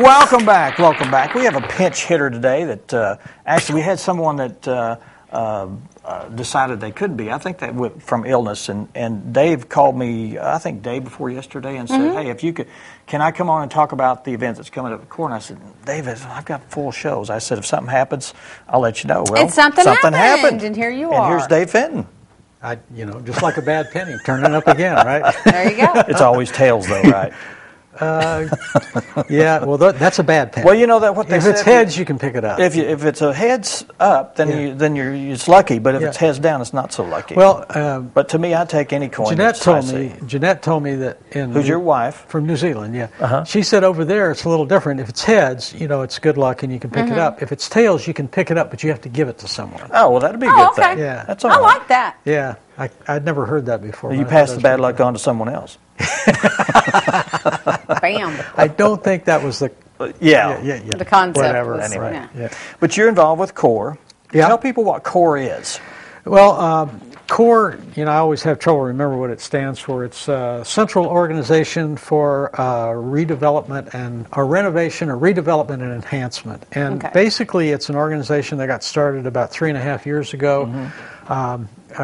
Welcome back. Welcome back. We have a pinch hitter today that actually we had someone that decided they couldn't be. I think that went from illness. And Dave called me, I think day before yesterday, and said, hey, if you could, can I come on and talk about the event that's coming up at Core? And I said, David, I've got full shows. I said, if something happens, I'll let you know. Well, it's something happened. And here you are. And here's Dave Fitton. Just like a bad penny, turning up again, right? There you go. It's always tails, though, right? Yeah, well, that's a bad penny. Well, you know that what they if said. If it's heads, you can pick it up. If it's a heads up, then it's lucky. But if it's heads down, it's not so lucky. Well, but to me, I take any coin. Jeanette told me that who's your wife from New Zealand? Yeah, she said over there it's a little different. If it's heads, it's good luck and you can pick it up. If it's tails, you can pick it up, but you have to give it to someone. Oh, well, that'd be a good okay. thing. Yeah, that's all right. I like that. Yeah, I'd never heard that before. You pass the bad luck on to someone else. Bam. I don't think that was the the concept. Whatever. Anyway, yeah. But you're involved with Core. Yeah. Tell people what Core is. Well, Core, I always have trouble remembering what it stands for. It's Central Organization for Redevelopment or Renovation or Redevelopment and Enhancement. And basically it's an organization that got started about 3.5 years ago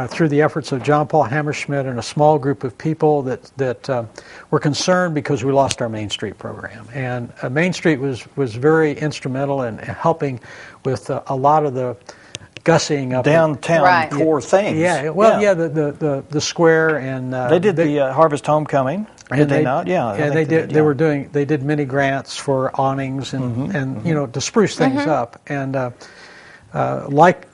through the efforts of John Paul Hammerschmidt and a small group of people that were concerned because we lost our Main Street program. And Main Street was very instrumental in helping with a lot of the gussying up downtown Core things. Yeah, well, the square and they did the Harvest Homecoming. Did they not? Yeah, and they did. They did many grants for awnings and to spruce things up. And like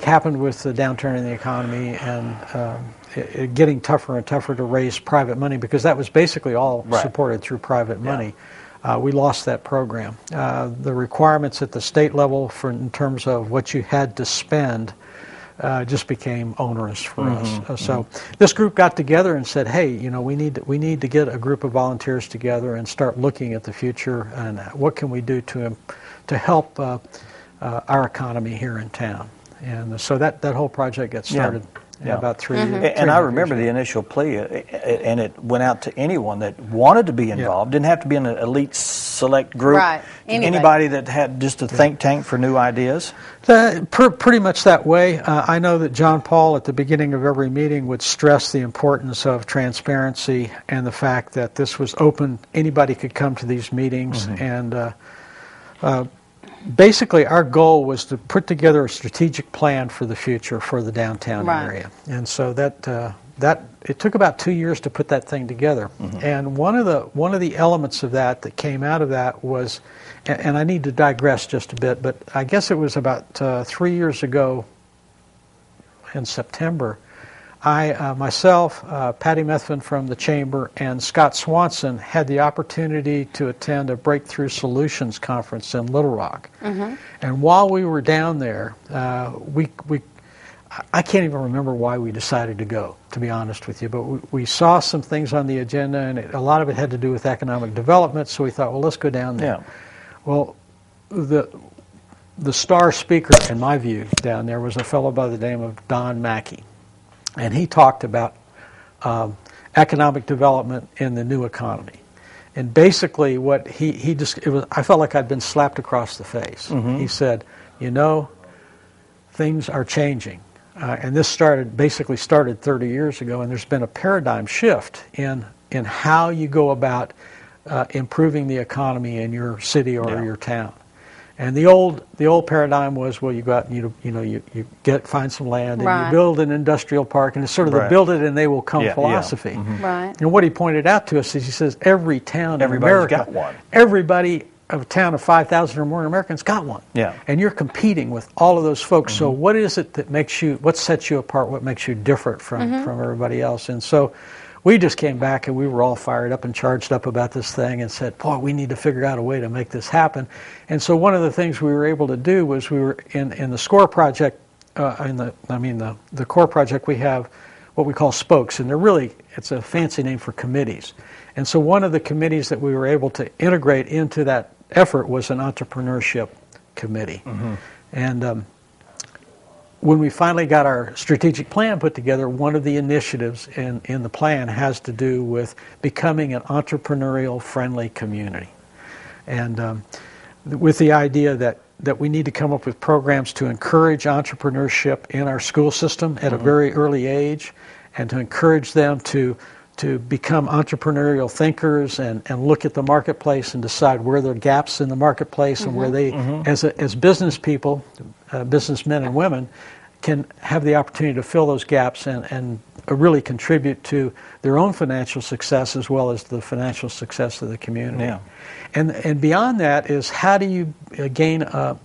happened with the downturn in the economy and it getting tougher and tougher to raise private money because that was basically all supported through private money. We lost that program. The requirements at the state level in terms of what you had to spend just became onerous for us. So this group got together and said, hey, we need to get a group of volunteers together and start looking at the future and what can we do to help our economy here in town. And so that whole project got started. About 3 years. And I remember the initial plea, and it went out to anyone that wanted to be involved. Didn't have to be in an elite select group. Right. Anybody that had just a think tank for new ideas. Pretty much that way. I know that John Paul at the beginning of every meeting would stress the importance of transparency and the fact that this was open. Anybody could come to these meetings and basically, our goal was to put together a strategic plan for the future for the downtown area, and so that it took about 2 years to put that thing together. And one of the elements of that came out of that was, and I need to digress just a bit, but I guess it was about 3 years ago in September. I myself, Patty Methvin from the Chamber, and Scott Swanson had the opportunity to attend a Breakthrough Solutions conference in Little Rock. And while we were down there, I can't even remember why we decided to go, to be honest with you, but we saw some things on the agenda, and a lot of it had to do with economic development, so we thought, well, let's go down there. Well, the star speaker, in my view, down there was a fellow by the name of Don Mackey. And he talked about economic development in the new economy. And basically what I felt like I'd been slapped across the face. He said, things are changing. And this basically started 30 years ago, and there's been a paradigm shift in how you go about improving the economy in your city or your town. And the old paradigm was, well, you go out and you find some land and you build an industrial park, and it's sort of the build it and they will come philosophy. Right. And what he pointed out to us is, he says, every town in America, got one. Everybody of a town of 5,000 or more Americans got one. And you're competing with all of those folks. So what is it that what sets you apart? What makes you different from everybody else? And so we just came back and we were all fired up and charged up about this thing and said, boy, we need to figure out a way to make this happen. And so one of the things we were able to do was we were in the SCORE project, the CORE project, we have what we call spokes, and it's a fancy name for committees. And so one of the committees that we were able to integrate into that effort was an entrepreneurship committee. And when we finally got our strategic plan put together, one of the initiatives in the plan has to do with becoming an entrepreneurial friendly community. And with the idea that we need to come up with programs to encourage entrepreneurship in our school system at a very early age, and to encourage them to become entrepreneurial thinkers and look at the marketplace and decide where there are gaps in the marketplace and where they, as business people, businessmen and women, can have the opportunity to fill those gaps and really contribute to their own financial success as well as the financial success of the community. Yeah. And beyond that is, how do you gain a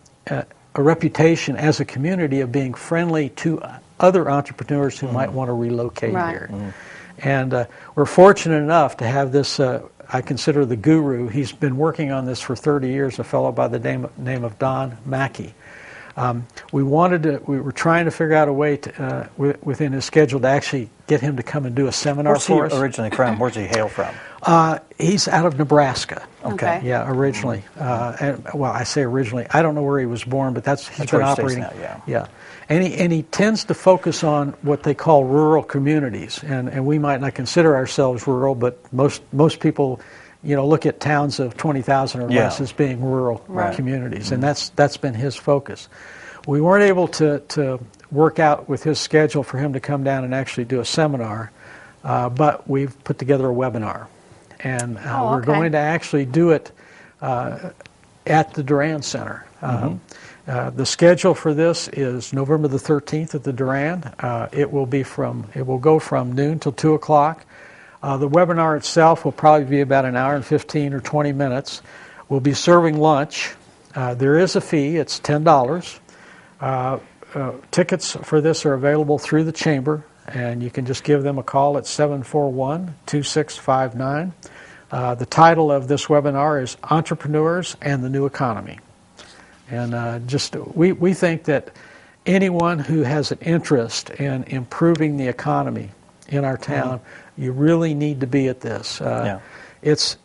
reputation as a community of being friendly to other entrepreneurs who might want to relocate here. And we're fortunate enough to have this, I consider the guru. He's been working on this for 30 years, a fellow by the name of Don Mackey. We were trying to figure out a way to, within his schedule, to actually get him to come and do a seminar for us. Where's he originally from? Where's he hail from? He's out of Nebraska. Okay. Yeah, originally. Well, I say originally. I don't know where he was born, but he's been operating. Now, yeah. And he tends to focus on what they call rural communities, and we might not consider ourselves rural, but most people, look at towns of 20,000 or less as being rural communities, and that's been his focus. We weren't able to work out with his schedule for him to come down and actually do a seminar, but we've put together a webinar, and we're going to actually do it at the Durand Center. The schedule for this is November the 13th at the Durand. It will go from noon till 2 o'clock. The webinar itself will probably be about an hour and 15 or 20 minutes. We'll be serving lunch. There is a fee. It's $10. Tickets for this are available through the chamber, and you can just give them a call at 741-2659. The title of this webinar is Entrepreneurs and the New Economy. And we think that anyone who has an interest in improving the economy in our town, you really need to be at this. It's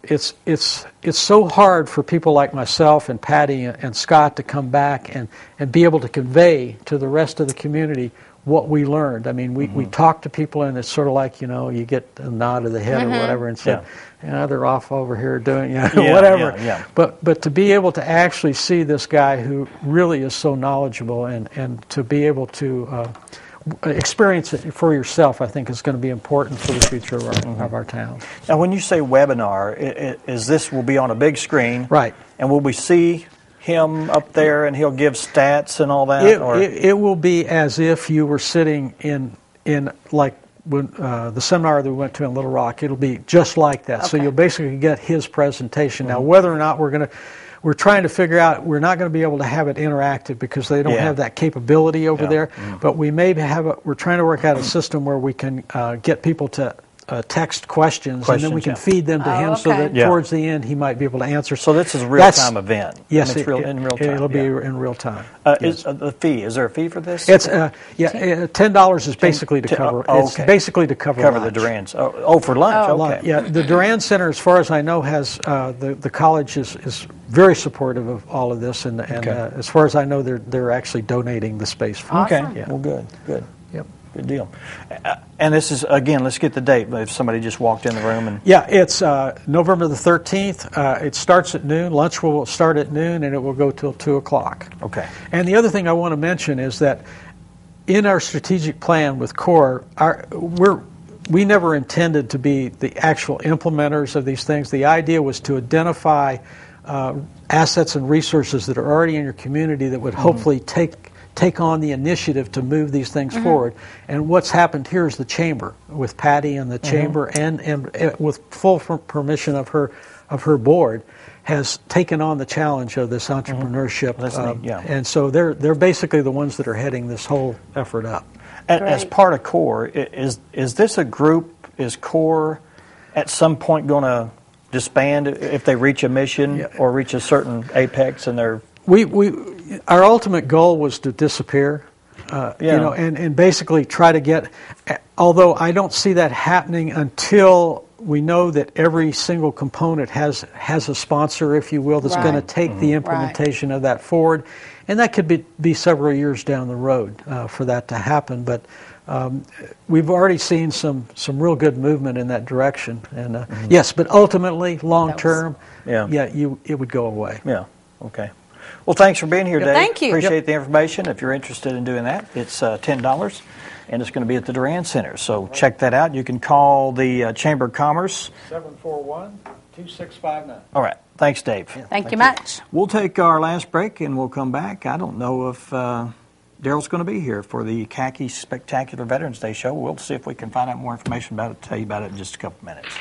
so hard for people like myself and Patty and Scott to come back and be able to convey to the rest of the community what we learned. I mean, we talk to people, and it's sort of like, you get a nod of the head or whatever, and say, they're off over here doing whatever. But to be able to actually see this guy who really is so knowledgeable and to be able to experience it for yourself, I think, is going to be important for the future of our town. Now, when you say webinar, is this will be on a big screen? Right. And will we see him up there and he'll give stats and all that? It will be as if you were sitting in like when, the seminar that we went to in Little Rock. It'll be just like that. Okay. So you'll basically get his presentation. Now, whether or not we're trying to figure out, we're not going to be able to have it interactive because they don't have that capability over there. But we may we're trying to work out a system where we can get people to text questions, and then we can feed them to him so that towards the end he might be able to answer. So this is a real-time event. Yes, it's in real time. It'll be in real time. Is the fee? Is there a fee for this? It's $10 is basically to cover. It's basically to cover the Durands. For lunch. Okay. Yeah, the Durand Center, as far as I know, has the college is very supportive of all of this, and as far as I know, they're actually donating the space for it. Awesome. Okay. Yeah. Well, good. Yep. Good deal. And this is, again, let's get the date, if somebody just walked in the room. And it's November the 13th. It starts at noon. Lunch will start at noon, and it will go till 2 o'clock. Okay. And the other thing I want to mention is that in our strategic plan with CORE, we never intended to be the actual implementers of these things. The idea was to identify assets and resources that are already in your community that would hopefully take on the initiative to move these things forward. And what's happened here is the chamber, with Patty and the chamber, and with full permission of her board, has taken on the challenge of this entrepreneurship. And so they're basically the ones that are heading this whole effort up. As part of CORE, is this a group? Is CORE at some point going to disband if they reach a mission or reach a certain apex and they're... Our ultimate goal was to disappear, and basically try to get, although I don't see that happening until we know that every single component has a sponsor, if you will, that's going to take the implementation of that forward, and that could be several years down the road for that to happen. But we've already seen some real good movement in that direction, and yes, but ultimately, long term, it would go away. Yeah. Okay. Well, thanks for being here, Dave. Thank you. Appreciate the information. If you're interested in doing that, it's $10, and it's going to be at the Duran Center. So check that out. You can call the Chamber of Commerce. 741-2659. All right. Thanks, Dave. Yeah, thank you much. We'll take our last break, and we'll come back. I don't know if Daryl's going to be here for the Khaki Spectacular Veterans Day show. We'll see if we can find out more information about it, tell you about it in just a couple minutes.